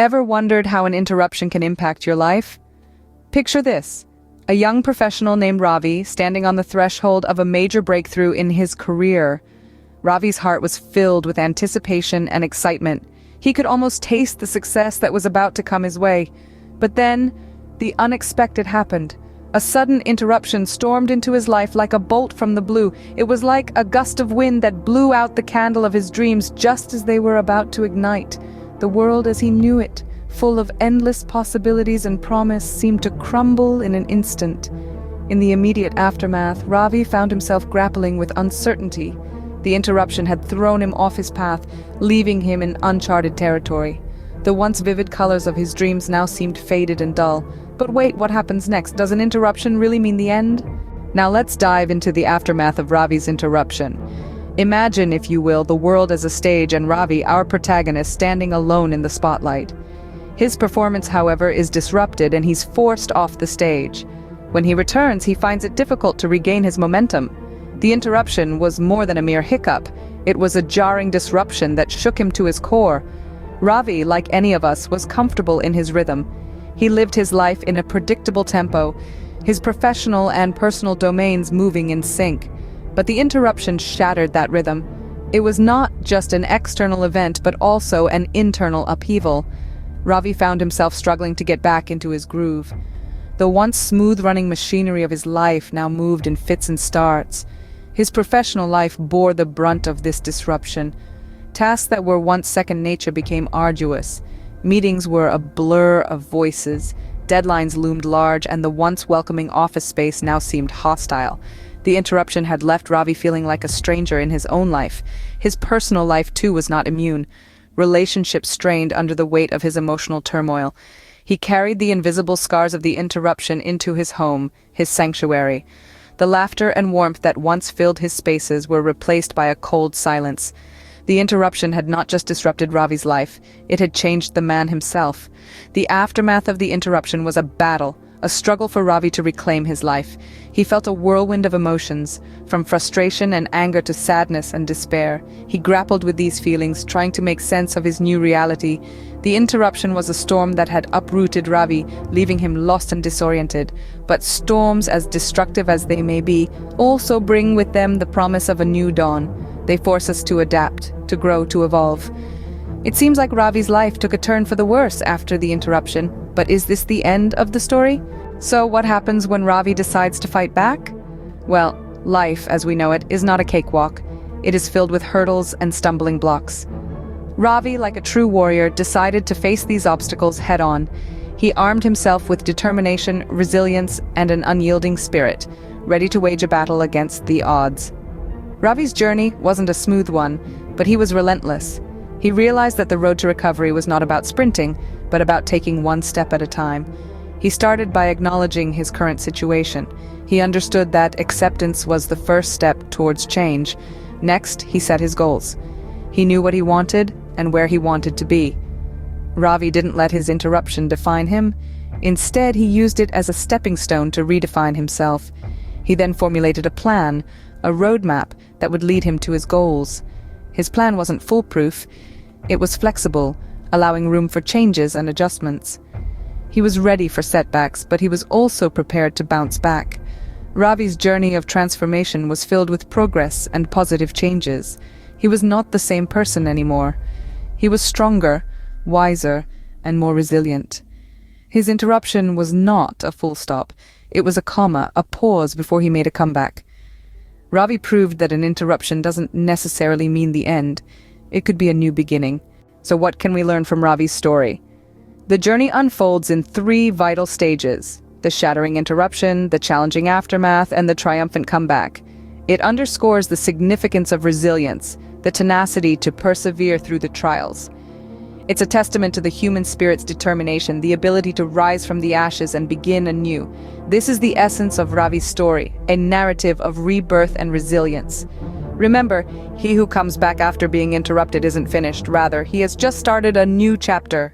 Ever wondered how an interruption can impact your life? Picture this: a young professional named Ravi standing on the threshold of a major breakthrough in his career. Ravi's heart was filled with anticipation and excitement. He could almost taste the success that was about to come his way. But then, the unexpected happened. A sudden interruption stormed into his life like a bolt from the blue. It was like a gust of wind that blew out the candle of his dreams just as they were about to ignite. The world as he knew it, full of endless possibilities and promise, seemed to crumble in an instant. In the immediate aftermath, Ravi found himself grappling with uncertainty. The interruption had thrown him off his path, leaving him in uncharted territory. The once vivid colors of his dreams now seemed faded and dull. But wait, what happens next? Does an interruption really mean the end? Now let's dive into the aftermath of Ravi's interruption. Imagine, if you will, the world as a stage and Ravi, our protagonist, standing alone in the spotlight. His performance, however, is disrupted and he's forced off the stage. When he returns, he finds it difficult to regain his momentum. The interruption was more than a mere hiccup. It was a jarring disruption that shook him to his core. Ravi, like any of us, was comfortable in his rhythm. He lived his life in a predictable tempo, his professional and personal domains moving in sync. But the interruption shattered that rhythm. It was not just an external event, but also an internal upheaval. Ravi found himself struggling to get back into his groove. The once smooth-running machinery of his life now moved in fits and starts. His professional life bore the brunt of this disruption. Tasks that were once second nature became arduous. Meetings were a blur of voices. Deadlines loomed large, and the once welcoming office space now seemed hostile. The interruption had left Ravi feeling like a stranger in his own life. His personal life, too, was not immune. Relationships strained under the weight of his emotional turmoil. He carried the invisible scars of the interruption into his home, his sanctuary. The laughter and warmth that once filled his spaces were replaced by a cold silence. The interruption had not just disrupted Ravi's life, it had changed the man himself. The aftermath of the interruption was a battle, a struggle for Ravi to reclaim his life. He felt a whirlwind of emotions, from frustration and anger to sadness and despair. He grappled with these feelings, trying to make sense of his new reality. The interruption was a storm that had uprooted Ravi, leaving him lost and disoriented. But storms, as destructive as they may be, also bring with them the promise of a new dawn. They force us to adapt, to grow, to evolve. It seems like Ravi's life took a turn for the worse after the interruption, but is this the end of the story? So what happens when Ravi decides to fight back? Well, life, as we know it, is not a cakewalk. It is filled with hurdles and stumbling blocks. Ravi, like a true warrior, decided to face these obstacles head-on. He armed himself with determination, resilience, and an unyielding spirit, ready to wage a battle against the odds. Ravi's journey wasn't a smooth one, but he was relentless. He realized that the road to recovery was not about sprinting, but about taking one step at a time. He started by acknowledging his current situation. He understood that acceptance was the first step towards change. Next, he set his goals. He knew what he wanted and where he wanted to be. Ravi didn't let his interruption define him. Instead, he used it as a stepping stone to redefine himself. He then formulated a plan, a roadmap that would lead him to his goals. His plan wasn't foolproof. It was flexible, allowing room for changes and adjustments. He was ready for setbacks, but he was also prepared to bounce back. Ravi's journey of transformation was filled with progress and positive changes. He was not the same person anymore. He was stronger, wiser, and more resilient. His interruption was not a full stop. It was a comma, a pause before he made a comeback. Ravi proved that an interruption doesn't necessarily mean the end. It could be a new beginning. So what can we learn from Ravi's story? The journey unfolds in 3 vital stages: the shattering interruption, the challenging aftermath, and the triumphant comeback. It underscores the significance of resilience, the tenacity to persevere through the trials. It's a testament to the human spirit's determination, the ability to rise from the ashes and begin anew. This is the essence of Ravi's story, a narrative of rebirth and resilience. Remember, he who comes back after being interrupted isn't finished. Rather, he has just started a new chapter.